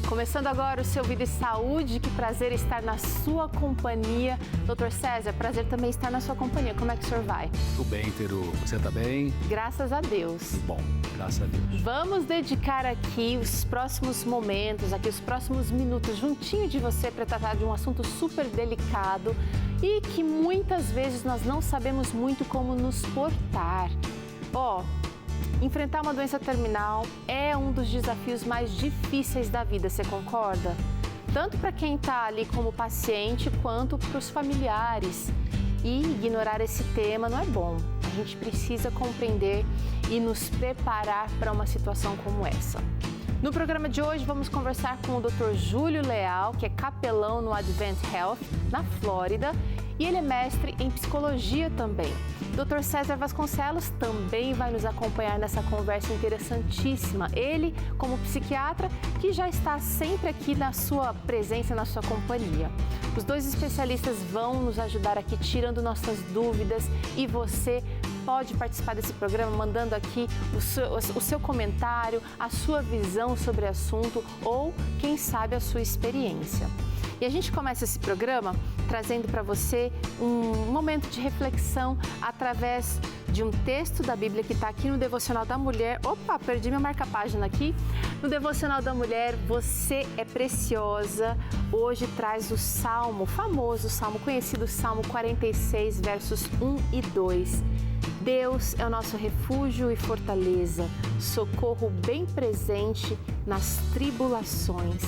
Começando agora o seu Vida e Saúde, que prazer estar na sua companhia. Doutor César, prazer também estar na sua companhia. Como é que o senhor vai? Tudo bem, Teru. Você tá bem? Graças a Deus. Tudo bom, graças a Deus. Vamos dedicar aqui os próximos momentos, aqui os próximos minutos, juntinho de você, para tratar de um assunto super delicado e que muitas vezes nós não sabemos muito como nos portar. Enfrentar uma doença terminal é um dos desafios mais difíceis da vida, você concorda? Tanto para quem está ali como paciente, quanto para os familiares. E ignorar esse tema não é bom. A gente precisa compreender e nos preparar para uma situação como essa. No programa de hoje, vamos conversar com o Dr. Júlio Leal, que é capelão no Advent Health, na Flórida, e ele é mestre em psicologia também. Dr. César Vasconcelos também vai nos acompanhar nessa conversa interessantíssima. Ele, como psiquiatra, que já está sempre aqui na sua presença, na sua companhia. Os dois especialistas vão nos ajudar aqui, tirando nossas dúvidas, e você pode participar desse programa mandando aqui o seu comentário, a sua visão sobre o assunto ou, quem sabe, a sua experiência. E a gente começa esse programa trazendo para você um momento de reflexão através de um texto da Bíblia que está aqui no Devocional da Mulher. Opa, perdi minha marca-página aqui. No Devocional da Mulher, Você é Preciosa. Hoje traz o Salmo, o famoso Salmo, conhecido Salmo 46, versos 1 e 2. Deus é o nosso refúgio e fortaleza, socorro bem presente nas tribulações.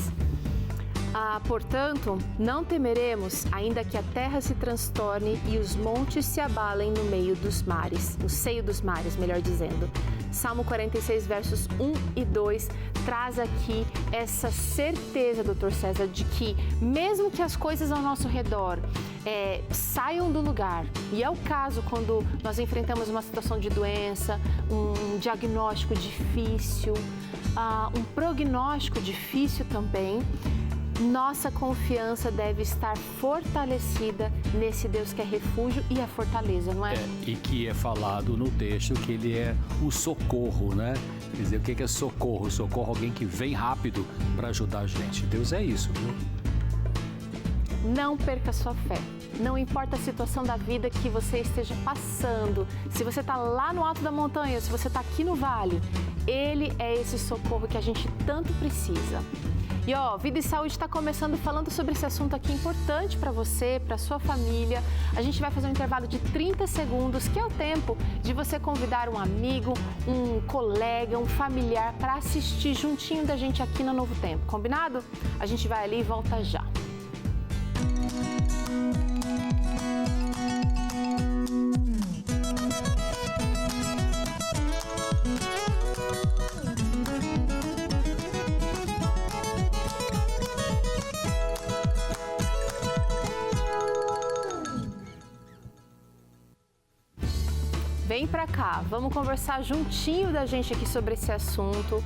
Portanto, não temeremos, ainda que a terra se transtorne e os montes se abalem no meio dos mares, no seio dos mares, melhor dizendo. Salmo 46, versos 1 e 2, traz aqui essa certeza, Dr. César, de que mesmo que as coisas ao nosso redor saiam do lugar, e é o caso quando nós enfrentamos uma situação de doença, um diagnóstico difícil, um prognóstico difícil também, nossa confiança deve estar fortalecida nesse Deus que é refúgio e a fortaleza, não é? E que é falado no texto que ele é o socorro, né? Quer dizer, o que é socorro? Socorro é alguém que vem rápido para ajudar a gente. Deus é isso, viu? Não perca sua fé. Não importa a situação da vida que você esteja passando, se você está lá no alto da montanha, se você está aqui no vale, Ele é esse socorro que a gente tanto precisa. E Vida e Saúde está começando falando sobre esse assunto aqui importante para você, para sua família. A gente vai fazer um intervalo de 30 segundos, que é o tempo de você convidar um amigo, um colega, um familiar para assistir juntinho da gente aqui no Novo Tempo. Combinado? A gente vai ali e volta já. Vem pra cá, vamos conversar juntinho da gente aqui sobre esse assunto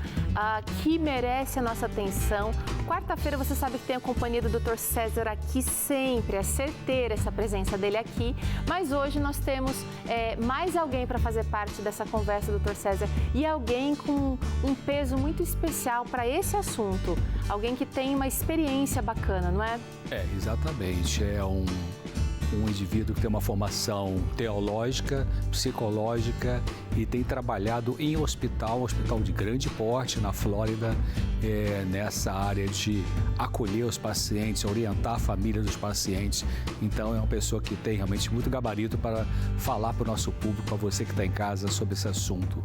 que merece a nossa atenção. Quarta-feira você sabe que tem a companhia do Dr. César aqui sempre, é certeira essa presença dele aqui, mas hoje nós temos mais alguém para fazer parte dessa conversa, Dr. César, e alguém com um peso muito especial para esse assunto, alguém que tem uma experiência bacana, não é? Exatamente, é um indivíduo que tem uma formação teológica, psicológica e tem trabalhado em hospital de grande porte na Flórida, nessa área de acolher os pacientes, orientar a família dos pacientes. Então é uma pessoa que tem realmente muito gabarito para falar para o nosso público, para você que está em casa, sobre esse assunto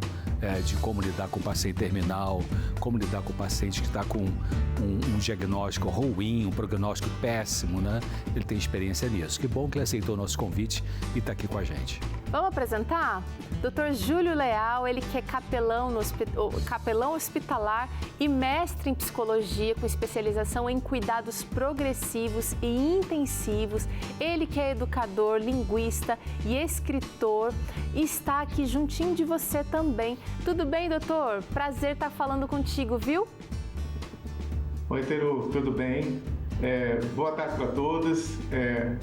de como lidar com o paciente terminal, como lidar com o paciente que está com um diagnóstico ruim, um prognóstico péssimo, né? Ele tem experiência nisso. Que bom que ele aceitou o nosso convite e está aqui com a gente. Vamos apresentar? Dr. Júlio Leal, ele que é capelão hospitalar e mestre em psicologia com especialização em cuidados progressivos e intensivos. Ele que é educador, linguista e escritor, está aqui juntinho de você também. Tudo bem, doutor? Prazer estar falando contigo, viu? Oi, Teru, tudo bem? Boa tarde para todos.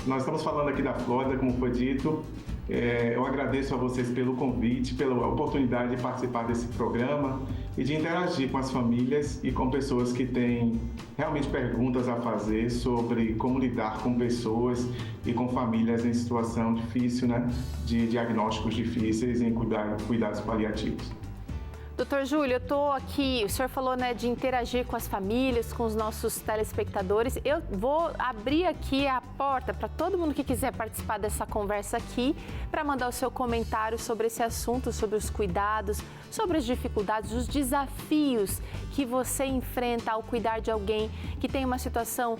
Nós estamos falando aqui da Flórida, como foi dito. Eu agradeço a vocês pelo convite, pela oportunidade de participar desse programa e de interagir com as famílias e com pessoas que têm realmente perguntas a fazer sobre como lidar com pessoas e com famílias em situação difícil, né, de diagnósticos difíceis em cuidados paliativos. Doutor Júlio, eu estou aqui, o senhor falou, né, de interagir com as famílias, com os nossos telespectadores. Eu vou abrir aqui a porta para todo mundo que quiser participar dessa conversa aqui, para mandar o seu comentário sobre esse assunto, sobre os cuidados, sobre as dificuldades, os desafios que você enfrenta ao cuidar de alguém que tem uma situação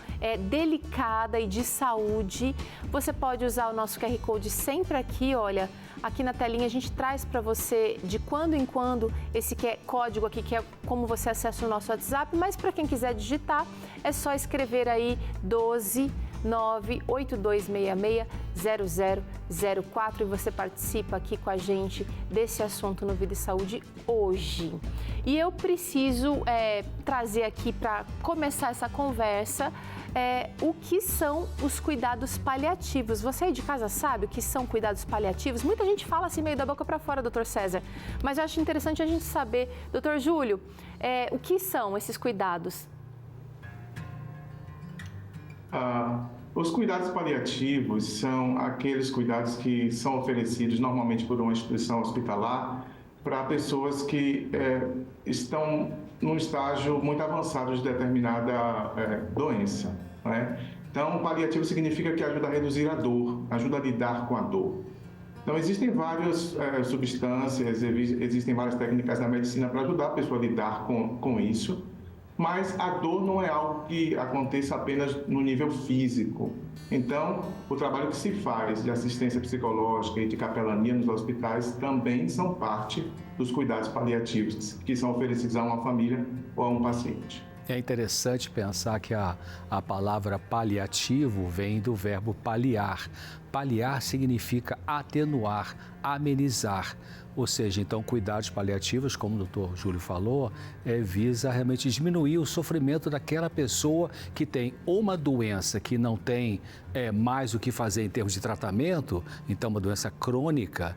delicada e de saúde. Você pode usar o nosso QR Code sempre aqui, olha, aqui na telinha a gente traz para você de quando em quando esse código aqui, que é como você acessa o nosso WhatsApp, mas para quem quiser digitar, é só escrever aí 12982660004 e você participa aqui com a gente desse assunto no Vida e Saúde hoje. E eu preciso trazer aqui para começar essa conversa o que são os cuidados paliativos. Você aí de casa sabe o que são cuidados paliativos? Muita gente fala assim meio da boca para fora, doutor César, mas eu acho interessante a gente saber. Doutor Júlio, o que são esses cuidados? Os cuidados paliativos são aqueles cuidados que são oferecidos normalmente por uma instituição hospitalar para pessoas que estão num estágio muito avançado de determinada doença, né? Então, paliativo significa que ajuda a reduzir a dor, ajuda a lidar com a dor. Então, existem várias substâncias, existem várias técnicas na medicina para ajudar a pessoa a lidar com isso, mas a dor não é algo que aconteça apenas no nível físico. Então, o trabalho que se faz de assistência psicológica e de capelania nos hospitais também são parte dos cuidados paliativos que são oferecidos a uma família ou a um paciente. É interessante pensar que a palavra paliativo vem do verbo paliar. Paliar significa atenuar, amenizar. Ou seja, então, cuidados paliativos, como o doutor Júlio falou, visa realmente diminuir o sofrimento daquela pessoa que tem uma doença que não tem mais o que fazer em termos de tratamento, então uma doença crônica,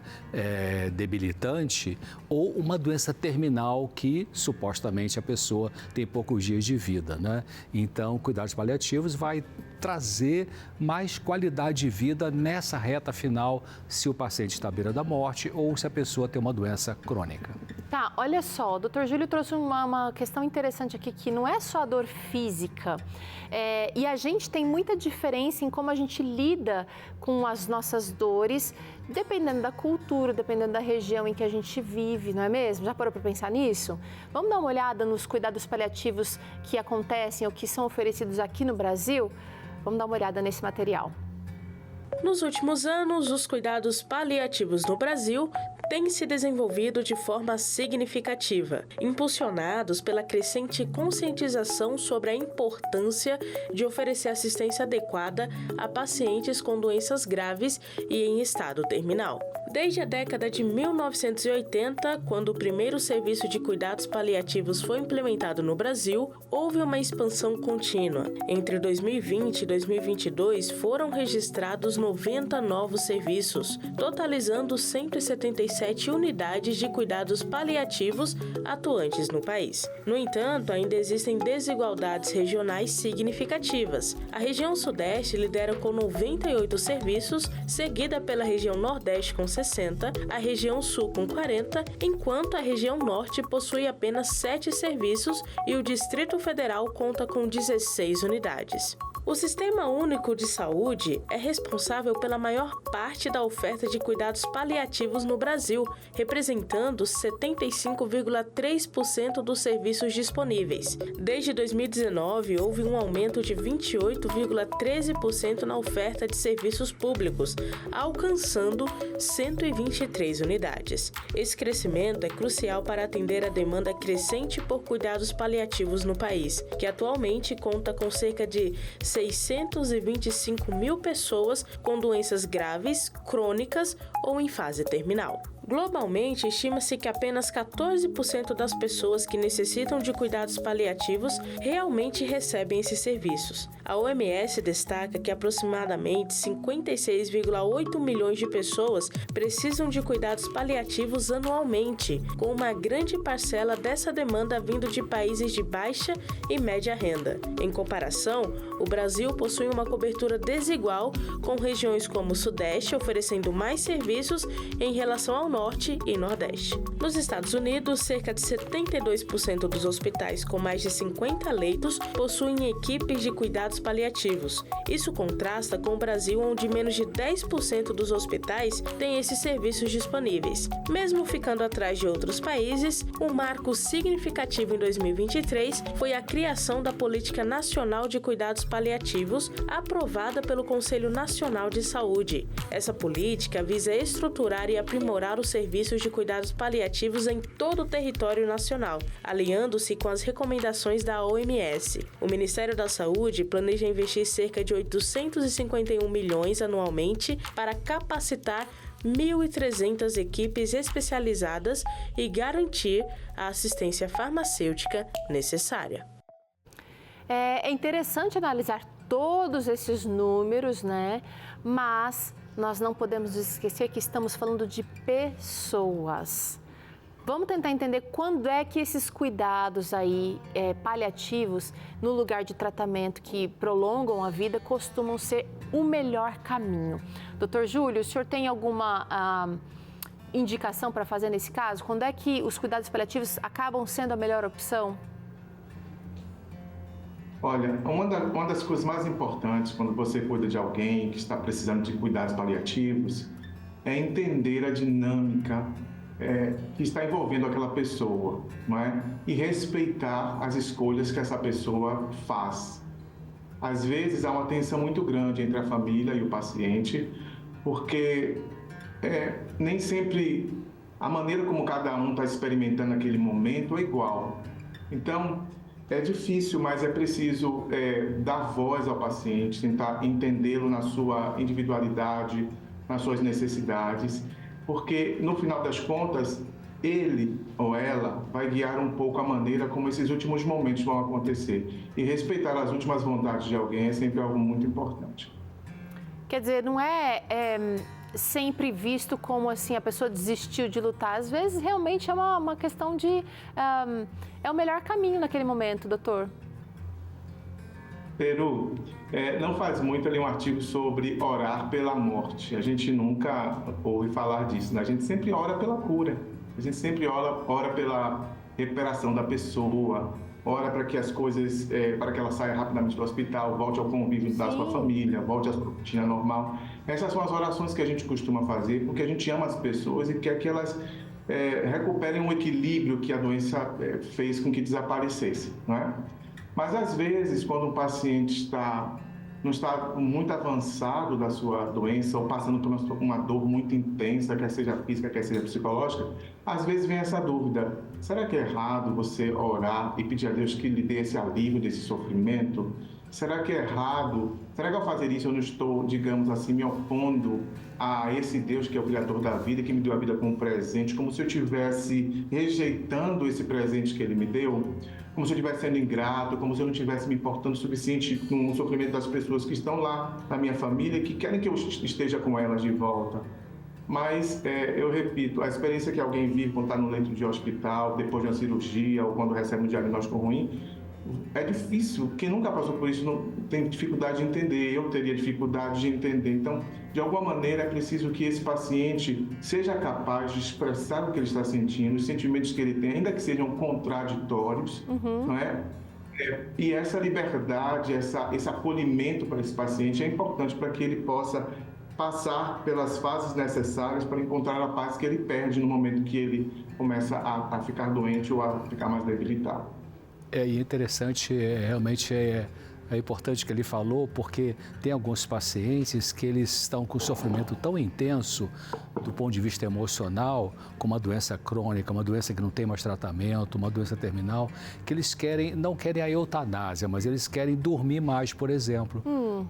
debilitante, ou uma doença terminal que supostamente a pessoa tem poucos dias de vida, né? Então, cuidados paliativos vai trazer mais qualidade de vida nessa reta final, se o paciente está à beira da morte ou se a pessoa tem uma doença crônica. Tá, olha só, o doutor Júlio trouxe uma questão interessante aqui, que não é só a dor física, e a gente tem muita diferença em como a gente lida com as nossas dores, dependendo da cultura, dependendo da região em que a gente vive, não é mesmo? Já parou para pensar nisso? Vamos dar uma olhada nos cuidados paliativos que acontecem ou que são oferecidos aqui no Brasil? Vamos dar uma olhada nesse material. Nos últimos anos, os cuidados paliativos no Brasil têm se desenvolvido de forma significativa, impulsionados pela crescente conscientização sobre a importância de oferecer assistência adequada a pacientes com doenças graves e em estado terminal. Desde a década de 1980, quando o primeiro serviço de cuidados paliativos foi implementado no Brasil, houve uma expansão contínua. Entre 2020 e 2022, foram registrados 90 novos serviços, totalizando 177 unidades de cuidados paliativos atuantes no país. No entanto, ainda existem desigualdades regionais significativas. A região Sudeste lidera com 98 serviços, seguida pela região Nordeste com 60, a região Sul com 40, enquanto a região Norte possui apenas 7 serviços e o Distrito Federal conta com 16 unidades. O Sistema Único de Saúde é responsável pela maior parte da oferta de cuidados paliativos no Brasil, representando 75,3% dos serviços disponíveis. Desde 2019, houve um aumento de 28,13% na oferta de serviços públicos, alcançando 123 unidades. Esse crescimento é crucial para atender a demanda crescente por cuidados paliativos no país, que atualmente conta com cerca de 625 mil pessoas com doenças graves, crônicas ou em fase terminal. Globalmente, estima-se que apenas 14% das pessoas que necessitam de cuidados paliativos realmente recebem esses serviços. A OMS destaca que aproximadamente 56,8 milhões de pessoas precisam de cuidados paliativos anualmente, com uma grande parcela dessa demanda vindo de países de baixa e média renda. Em comparação, o Brasil possui uma cobertura desigual, com regiões como o Sudeste oferecendo mais serviços em relação ao Norte e Nordeste. Nos Estados Unidos, cerca de 72% dos hospitais com mais de 50 leitos possuem equipes de cuidados paliativos. Isso contrasta com o Brasil, onde menos de 10% dos hospitais têm esses serviços disponíveis. Mesmo ficando atrás de outros países, um marco significativo em 2023 foi a criação da Política Nacional de Cuidados Paliativos, aprovada pelo Conselho Nacional de Saúde. Essa política visa estruturar e aprimorar os serviços de cuidados paliativos em todo o território nacional, alinhando-se com as recomendações da OMS. O Ministério da Saúde planeja investir cerca de 851 milhões anualmente para capacitar 1.300 equipes especializadas e garantir a assistência farmacêutica necessária. É interessante analisar todos esses números, né? Mas nós não podemos esquecer que estamos falando de pessoas. Vamos tentar entender quando é que esses cuidados aí paliativos, no lugar de tratamento que prolongam a vida, costumam ser o melhor caminho. Doutor Júlio, o senhor tem alguma indicação para fazer nesse caso? Quando é que os cuidados paliativos acabam sendo a melhor opção? Olha, uma das coisas mais importantes quando você cuida de alguém que está precisando de cuidados paliativos é entender a dinâmica que está envolvendo aquela pessoa, não é? E respeitar as escolhas que essa pessoa faz. Às vezes há uma tensão muito grande entre a família e o paciente, porque nem sempre a maneira como cada um está experimentando aquele momento é igual. Então, é difícil, mas é preciso dar voz ao paciente, tentar entendê-lo na sua individualidade, nas suas necessidades, porque, no final das contas, ele ou ela vai guiar um pouco a maneira como esses últimos momentos vão acontecer. E respeitar as últimas vontades de alguém é sempre algo muito importante. Quer dizer, não é sempre visto como assim a pessoa desistiu de lutar. Às vezes, realmente é uma questão de... é o melhor caminho naquele momento, doutor. Peru, não faz muito ali um artigo sobre orar pela morte. A gente nunca ouve falar disso, né? A gente sempre ora pela cura. A gente sempre ora pela recuperação da pessoa, ora para que as coisas, para que ela saia rapidamente do hospital, volte ao convívio da sua família, volte à sua rotina normal. Essas são as orações que a gente costuma fazer, porque a gente ama as pessoas e quer que elas recuperem um equilíbrio que a doença fez com que desaparecesse, não é? Mas, às vezes, quando um paciente não está muito avançado da sua doença ou passando por uma dor muito intensa, quer seja física, quer seja psicológica, às vezes vem essa dúvida: será que é errado você orar e pedir a Deus que lhe dê esse alívio desse sofrimento? Será que é errado? Será que ao fazer isso eu não estou, digamos assim, me opondo a esse Deus que é o Criador da vida, que me deu a vida como presente, como se eu estivesse rejeitando esse presente que Ele me deu? Como se eu estivesse sendo ingrato, como se eu não estivesse me importando o suficiente com o sofrimento das pessoas que estão lá na minha família, que querem que eu esteja com elas de volta. Mas, eu repito, a experiência que alguém vive quando está no leito de hospital, depois de uma cirurgia ou quando recebe um diagnóstico ruim, é difícil. Quem nunca passou por isso não tem dificuldade de entender. Eu teria dificuldade de entender. Então, de alguma maneira, é preciso que esse paciente seja capaz de expressar o que ele está sentindo, os sentimentos que ele tem, ainda que sejam contraditórios, não é? E essa liberdade, esse acolhimento para esse paciente é importante para que ele possa passar pelas fases necessárias para encontrar a paz que ele perde no momento que ele começa a ficar doente ou a ficar mais debilitado. É interessante, realmente É importante que ele falou, porque tem alguns pacientes que eles estão com sofrimento tão intenso do ponto de vista emocional, como uma doença crônica, uma doença que não tem mais tratamento, uma doença terminal, que eles não querem a eutanásia, mas eles querem dormir mais, por exemplo.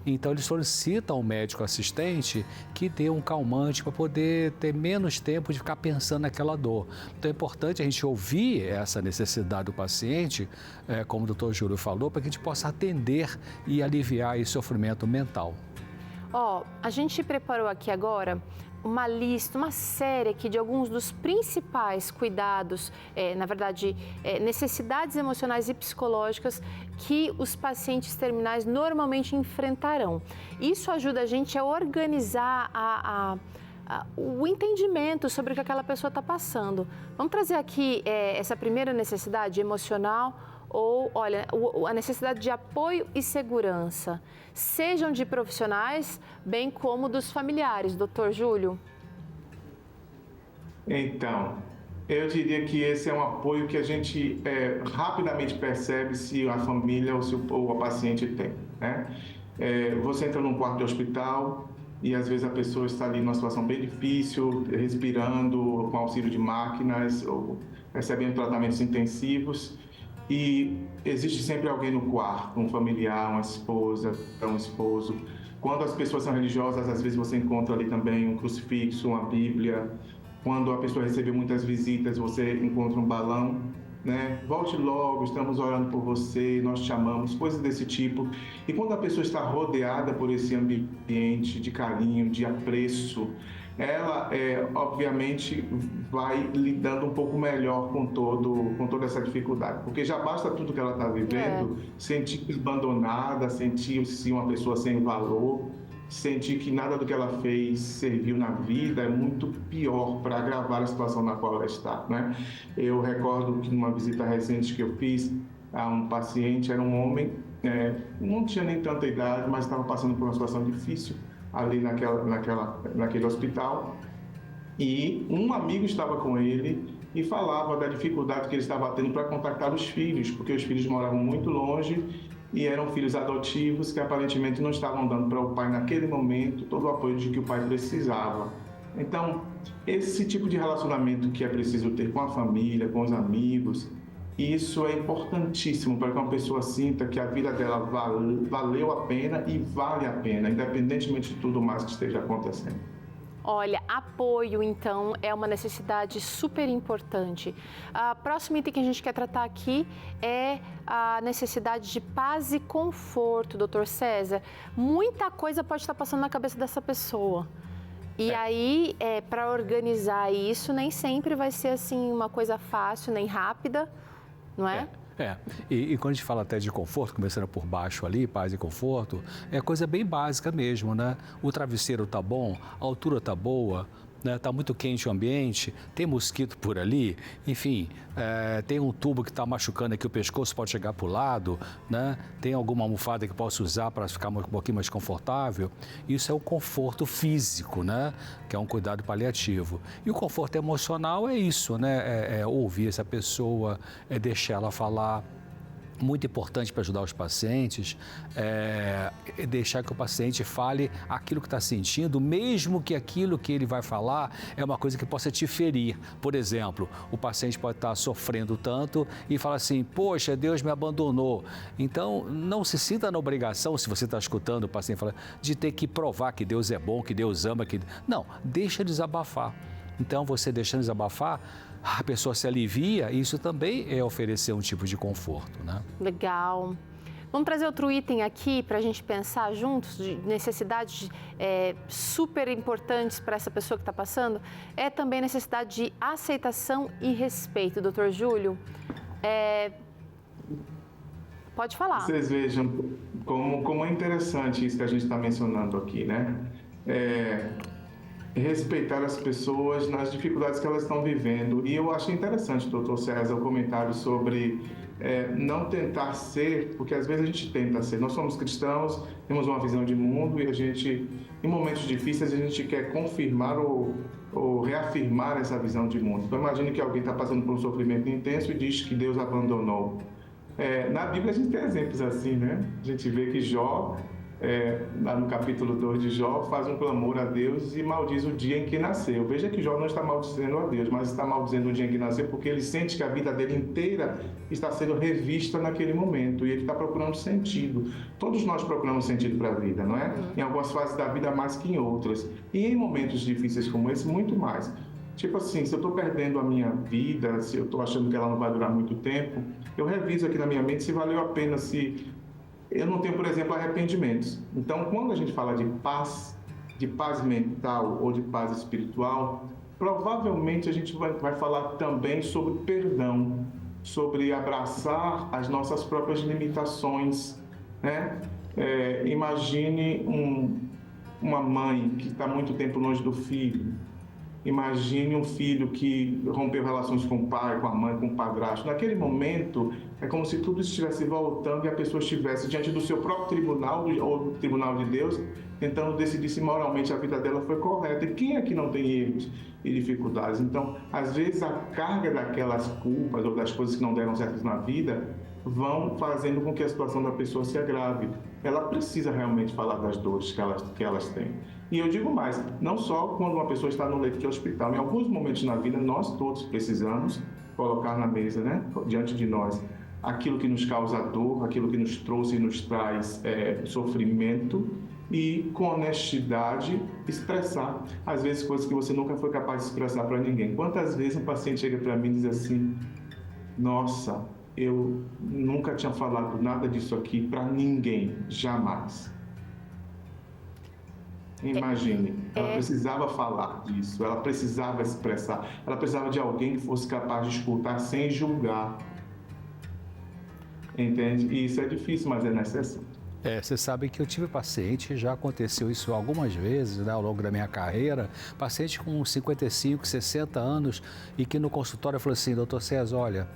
Então eles solicitam ao médico assistente que dê um calmante para poder ter menos tempo de ficar pensando naquela dor. Então é importante a gente ouvir essa necessidade do paciente, como o Dr. Júlio falou, para que a gente possa atender e aliviar esse sofrimento mental. A gente preparou aqui agora uma lista, uma série aqui de alguns dos principais cuidados, necessidades emocionais e psicológicas que os pacientes terminais normalmente enfrentarão. Isso ajuda a gente a organizar o entendimento sobre o que aquela pessoa está passando. Vamos trazer aqui essa primeira necessidade emocional, a necessidade de apoio e segurança, sejam de profissionais, bem como dos familiares. Doutor Júlio? Então, eu diria que esse é um apoio que a gente rapidamente percebe se a família ou a paciente tem, né? Você entra num quarto de hospital e às vezes a pessoa está ali numa situação bem difícil, respirando com auxílio de máquinas ou recebendo tratamentos intensivos. E existe sempre alguém no quarto, um familiar, uma esposa, um esposo. Quando as pessoas são religiosas, às vezes você encontra ali também um crucifixo, uma Bíblia. Quando a pessoa recebe muitas visitas, você encontra um balão, né? Volte logo, estamos orando por você, nós te amamos, coisas desse tipo. E quando a pessoa está rodeada por esse ambiente de carinho, de apreço, ela, obviamente, vai lidando um pouco melhor com toda essa dificuldade. Porque já basta tudo que ela está vivendo, sentir-se abandonada, sentir-se uma pessoa sem valor, sentir que nada do que ela fez serviu na vida, é muito pior para agravar a situação na qual ela está, né? Eu recordo que numa visita recente que eu fiz a um paciente, era um homem, não tinha nem tanta idade, mas estava passando por uma situação difícil ali naquele hospital, e um amigo estava com ele e falava da dificuldade que ele estava tendo para contactar os filhos, porque os filhos moravam muito longe e eram filhos adotivos que aparentemente não estavam dando para o pai naquele momento todo o apoio de que o pai precisava. Então, esse tipo de relacionamento que é preciso ter com a família, com os amigos, isso é importantíssimo para que uma pessoa sinta que a vida dela valeu a pena e vale a pena, independentemente de tudo mais que esteja acontecendo. Olha, apoio, então, é uma necessidade super importante. O próximo item que a gente quer tratar aqui é a necessidade de paz e conforto, doutor César. Muita coisa pode estar passando na cabeça dessa pessoa. E aí, para organizar isso, nem sempre vai ser assim uma coisa fácil, nem rápida, não é? E quando a gente fala até de conforto, começando por baixo ali, paz e conforto, é coisa bem básica mesmo, né? O travesseiro tá bom, a altura tá boa, né? Tá muito quente o ambiente, tem mosquito por ali, enfim, tem um tubo que está machucando aqui o pescoço, pode chegar para o lado, né? Tem alguma almofada que posso usar para ficar um pouquinho mais confortável. Isso é o conforto físico, né? Que é um cuidado paliativo. E o conforto emocional é isso, né? É ouvir essa pessoa, é deixar ela falar. Muito importante para ajudar os pacientes é deixar que o paciente fale aquilo que está sentindo, mesmo que aquilo que ele vai falar é uma coisa que possa te ferir. Por exemplo, o paciente pode estar sofrendo tanto e fala assim, poxa, Deus me abandonou. Então, não se sinta na obrigação, se você está escutando o paciente falar, de ter que provar que Deus é bom, que Deus ama, que... Não, deixa desabafar. Então, você deixando desabafar, a pessoa se alivia e isso também é oferecer um tipo de conforto, né? Legal. Vamos trazer outro item aqui para a gente pensar juntos, de necessidades super importantes para essa pessoa que está passando. É também necessidade de aceitação e respeito. Doutor Júlio, pode falar. Vocês vejam como é interessante isso que a gente está mencionando aqui, né? Respeitar as pessoas nas dificuldades que elas estão vivendo. E eu achei interessante, doutor César, o comentário sobre não tentar ser, porque às vezes a gente tenta ser. Nós somos cristãos, temos uma visão de mundo e a gente, em momentos difíceis, a gente quer confirmar ou reafirmar essa visão de mundo. Então, imagine que alguém está passando por um sofrimento intenso e diz que Deus abandonou. Na Bíblia a gente tem exemplos assim, né? A gente vê que Jó, lá no capítulo 2 de Jó, faz um clamor a Deus e maldiz o dia em que nasceu. Veja que Jó não está maldizendo a Deus, mas está maldizendo o dia em que nasceu porque ele sente que a vida dele inteira está sendo revista naquele momento e ele está procurando sentido. Todos nós procuramos sentido para a vida, não é? Em algumas fases da vida mais que em outras. E em momentos difíceis como esse, muito mais. Tipo assim, se eu estou perdendo a minha vida, se eu estou achando que ela não vai durar muito tempo, eu reviso aqui na minha mente se valeu a pena, se eu não tenho, por exemplo, arrependimentos. Então, quando a gente fala de paz mental ou de paz espiritual, provavelmente a gente vai falar também sobre perdão, sobre abraçar as nossas próprias limitações, né? Imagine uma mãe que está muito tempo longe do filho. Imagine um filho que rompeu relações com o pai, com a mãe, com o padrasto. Naquele momento, é como se tudo estivesse voltando e a pessoa estivesse diante do seu próprio tribunal, ou do tribunal de Deus, tentando decidir se moralmente a vida dela foi correta. E quem é que não tem erros e dificuldades? Então, às vezes, a carga daquelas culpas ou das coisas que não deram certo na vida vão fazendo com que a situação da pessoa se agrave. Ela precisa realmente falar das dores que elas têm. E eu digo mais, não só quando uma pessoa está no leito de hospital, em alguns momentos na vida nós todos precisamos colocar na mesa, né, diante de nós, aquilo que nos causa dor, aquilo que nos trouxe e nos traz sofrimento e com honestidade expressar, às vezes, coisas que você nunca foi capaz de expressar para ninguém. Quantas vezes um paciente chega para mim e diz assim, nossa, eu nunca tinha falado nada disso aqui para ninguém, jamais. Imagine, ela precisava falar disso, ela precisava expressar, ela precisava de alguém que fosse capaz de escutar sem julgar. Entende? E isso é difícil, mas é necessário. Você sabe que eu tive paciente, já aconteceu isso algumas vezes, né, ao longo da minha carreira, paciente com 55, 60 anos e que no consultório falou assim, doutor César, olha,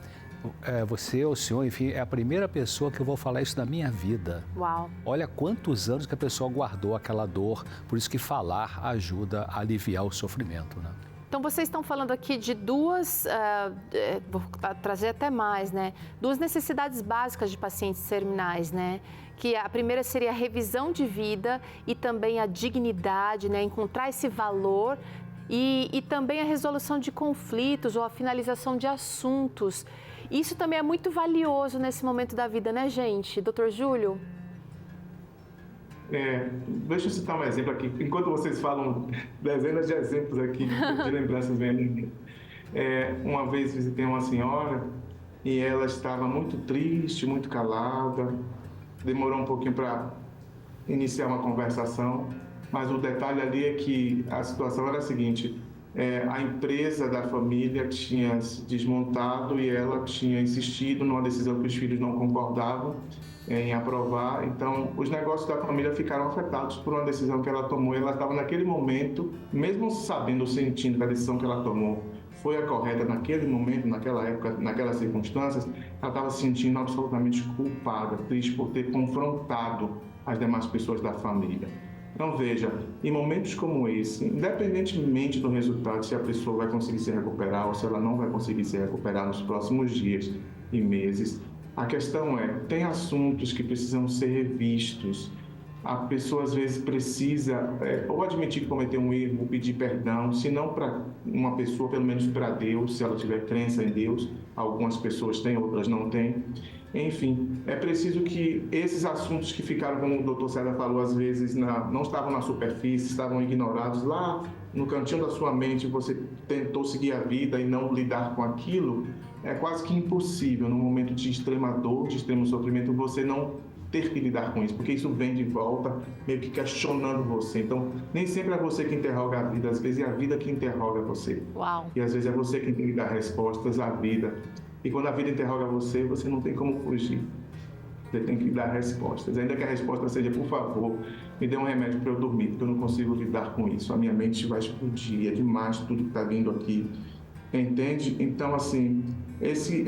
você ou o senhor, enfim, é a primeira pessoa que eu vou falar isso na minha vida. Uau! Olha quantos anos que a pessoa guardou aquela dor, por isso que falar ajuda a aliviar o sofrimento, né? Então, vocês estão falando aqui de duas, vou trazer até mais, né? Duas necessidades básicas de pacientes terminais, né? Que a primeira seria a revisão de vida e também a dignidade, né? Encontrar esse valor e também a resolução de conflitos ou a finalização de assuntos. Isso também é muito valioso nesse momento da vida, né, gente? Doutor Júlio? Deixa eu citar um exemplo aqui. Enquanto vocês falam, dezenas de exemplos aqui de lembranças vêm. Uma vez visitei uma senhora e ela estava muito triste, muito calada. Demorou um pouquinho para iniciar uma conversação, mas o detalhe ali é que a situação era a seguinte: a empresa da família tinha se desmontado e ela tinha insistido numa decisão que os filhos não concordavam em aprovar. Então, os negócios da família ficaram afetados por uma decisão que ela tomou. Ela estava naquele momento, mesmo sabendo, sentindo que a decisão que ela tomou foi a correta naquele momento, naquela época, naquelas circunstâncias, ela estava se sentindo absolutamente culpada, triste por ter confrontado as demais pessoas da família. Então, veja, em momentos como esse, independentemente do resultado, se a pessoa vai conseguir se recuperar ou se ela não vai conseguir se recuperar nos próximos dias e meses, a questão tem assuntos que precisam ser revistos. A pessoa, às vezes, precisa ou admitir que cometeu um erro, ou pedir perdão, se não para uma pessoa, pelo menos para Deus, se ela tiver crença em Deus. Algumas pessoas têm, outras não têm. Enfim, é preciso que esses assuntos que ficaram, como o doutor César falou, às vezes não estavam na superfície, estavam ignorados lá no cantinho da sua mente, você tentou seguir a vida e não lidar com aquilo, é quase que impossível, num momento de extrema dor, de extremo sofrimento, você não ter que lidar com isso, porque isso vem de volta, meio que questionando você. Então, nem sempre é você que interroga a vida, às vezes é a vida que interroga você. Uau. E às vezes é você que tem que dar respostas à vida. E quando a vida interroga você, você não tem como fugir. Você tem que dar respostas. Ainda que a resposta seja, por favor, me dê um remédio para eu dormir, porque eu não consigo lidar com isso. A minha mente vai explodir, é demais tudo que está vindo aqui. Entende? Então, assim, esse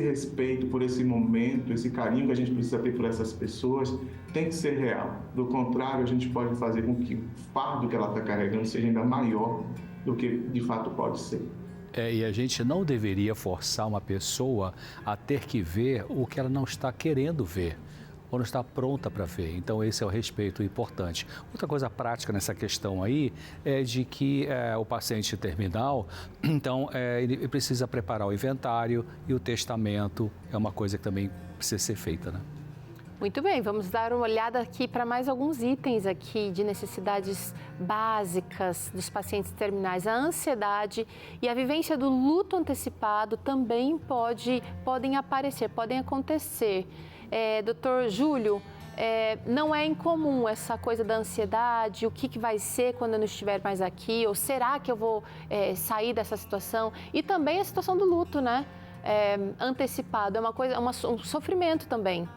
respeito por esse momento, esse carinho que a gente precisa ter por essas pessoas, tem que ser real. Do contrário, a gente pode fazer com que o fardo que ela está carregando seja ainda maior do que de fato pode ser. E a gente não deveria forçar uma pessoa a ter que ver o que ela não está querendo ver ou não está pronta para ver. Então, esse é o respeito importante. Outra coisa prática nessa questão aí é de que o paciente terminal, então, ele precisa preparar o inventário e o testamento é uma coisa que também precisa ser feita, né? Muito bem, vamos dar uma olhada aqui para mais alguns itens aqui de necessidades básicas dos pacientes terminais. A ansiedade e a vivência do luto antecipado também podem acontecer. Doutor Júlio, não é incomum essa coisa da ansiedade, o que vai ser quando eu não estiver mais aqui, ou será que eu vou sair dessa situação? E também a situação do luto, né? Antecipado, um sofrimento também.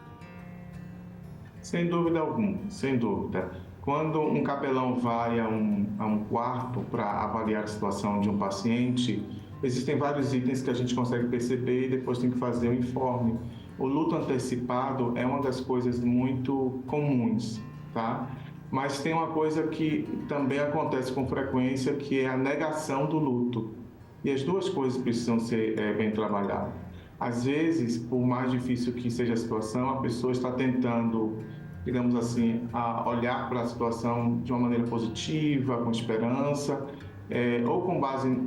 Sem dúvida alguma, sem dúvida. Quando um capelão vai a um quarto para avaliar a situação de um paciente, existem vários itens que a gente consegue perceber e depois tem que fazer o informe. O luto antecipado é uma das coisas muito comuns, tá? Mas tem uma coisa que também acontece com frequência, que é a negação do luto. E as duas coisas precisam ser bem trabalhadas. Às vezes, por mais difícil que seja a situação, a pessoa está tentando, digamos assim, olhar para a situação de uma maneira positiva, com esperança, ou com base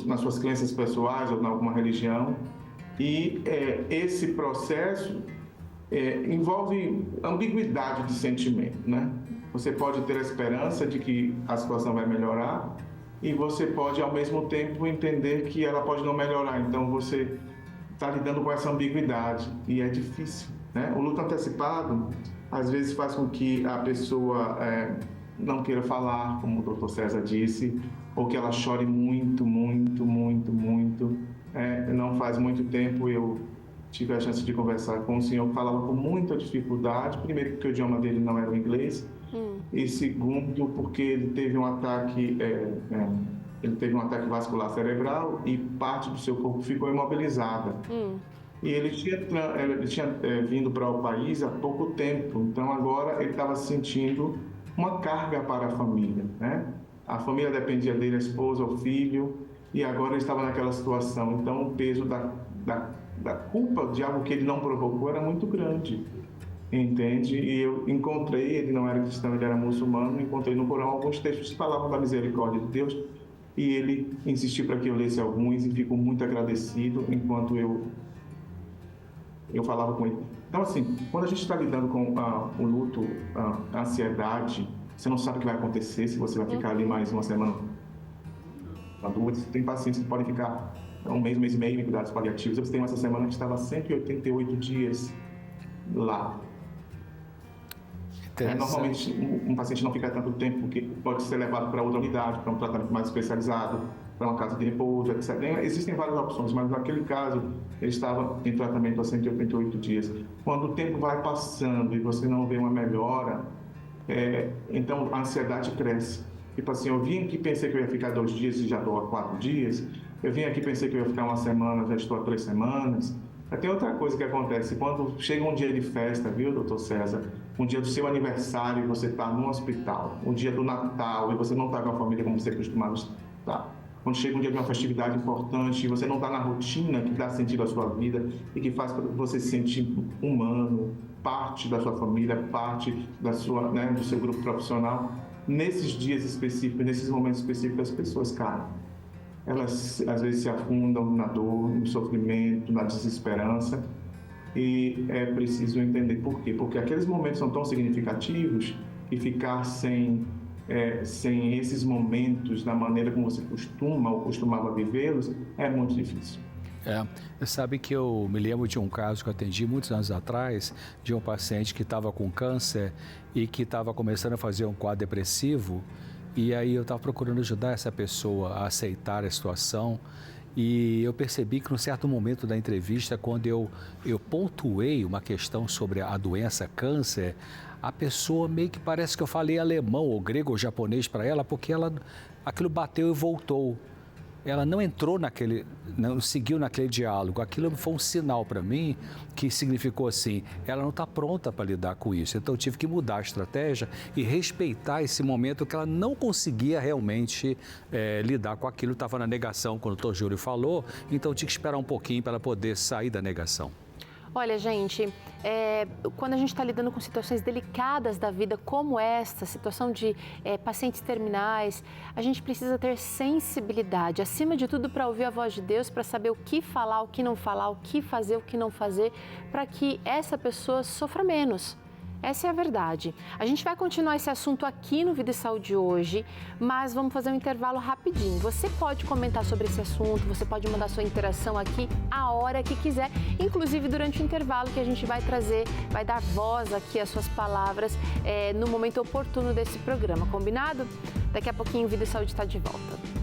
nas suas crenças pessoais ou em alguma religião. E esse processo envolve ambiguidade de sentimento, né? Você pode ter a esperança de que a situação vai melhorar e você pode, ao mesmo tempo, entender que ela pode não melhorar. Então, você está lidando com essa ambiguidade e é difícil, né? O luto antecipado, às vezes, faz com que a pessoa não queira falar, como o Dr. César disse, ou que ela chore muito, muito, muito, muito. Não faz muito tempo eu tive a chance de conversar com um senhor que falava com muita dificuldade, primeiro porque o idioma dele não era o inglês, e segundo porque ele teve um ataque vascular cerebral e parte do seu corpo ficou imobilizada. E ele tinha vindo para o país há pouco tempo, então agora ele estava sentindo uma carga para a família, né? A família dependia dele, a esposa, o filho, e agora ele estava naquela situação. Então o peso da culpa de algo que ele não provocou era muito grande, entende? E eu encontrei, ele não era cristão, ele era muçulmano, encontrei no Corão alguns textos que falavam da misericórdia de Deus, e ele insistiu para que eu lesse alguns e ficou muito agradecido enquanto eu falava com ele. Então, assim, quando a gente está lidando com o luto, a ansiedade, você não sabe o que vai acontecer, se você vai ficar ali mais uma semana, duas. Tem pacientes que podem ficar um mês e meio em cuidados paliativos. Eu tenho essa semana que estava 188 dias lá. Normalmente, um paciente não fica tanto tempo, porque pode ser levado para outra unidade, para um tratamento mais especializado, para uma casa de repouso, etc. Existem várias opções, mas naquele caso, ele estava em tratamento há 188 dias. Quando o tempo vai passando e você não vê uma melhora, então a ansiedade cresce. Tipo assim, eu vim aqui, pensei que eu ia ficar 2 dias e já estou há 4 dias. Eu vim aqui, pensei que eu ia ficar 1 semana, já estou há 3 semanas. Tem outra coisa que acontece, quando chega um dia de festa, viu, doutor César? Um dia do seu aniversário e você está no hospital. Um dia do Natal e você não está com a família como você costumava estar. Quando chega um dia de uma festividade importante e você não está na rotina que dá sentido à sua vida e que faz você se sentir humano, parte da sua família, parte da sua, do seu grupo profissional. Nesses dias específicos, nesses momentos específicos, as pessoas caem. Elas, às vezes, se afundam na dor, no sofrimento, na desesperança. E é preciso entender por quê. Porque aqueles momentos são tão significativos que ficar sem esses momentos da maneira como você costuma ou costumava vivê-los é muito difícil. Você sabe que eu me lembro de um caso que eu atendi muitos anos atrás, de um paciente que estava com câncer e que estava começando a fazer um quadro depressivo, e aí eu estava procurando ajudar essa pessoa a aceitar a situação, e eu percebi que num certo momento da entrevista, quando eu pontuei uma questão sobre a doença câncer, a pessoa meio que parece que eu falei alemão ou grego ou japonês para ela, porque aquilo bateu e voltou. ela não entrou não seguiu naquele diálogo. Aquilo foi um sinal para mim que significou assim, ela não está pronta para lidar com isso. Então eu tive que mudar a estratégia e respeitar esse momento que ela não conseguia realmente lidar com aquilo, estava na negação quando o Dr. Júlio falou, então eu tinha que esperar um pouquinho para ela poder sair da negação. Olha, gente, quando a gente está lidando com situações delicadas da vida como esta, situação de pacientes terminais, a gente precisa ter sensibilidade, acima de tudo, para ouvir a voz de Deus, para saber o que falar, o que não falar, o que fazer, o que não fazer, para que essa pessoa sofra menos. Essa é a verdade. A gente vai continuar esse assunto aqui no Vida e Saúde hoje, mas vamos fazer um intervalo rapidinho. Você pode comentar sobre esse assunto, você pode mandar sua interação aqui a hora que quiser, inclusive durante o intervalo que a gente vai trazer, vai dar voz aqui às suas palavras no momento oportuno desse programa, combinado? Daqui a pouquinho o Vida e Saúde está de volta.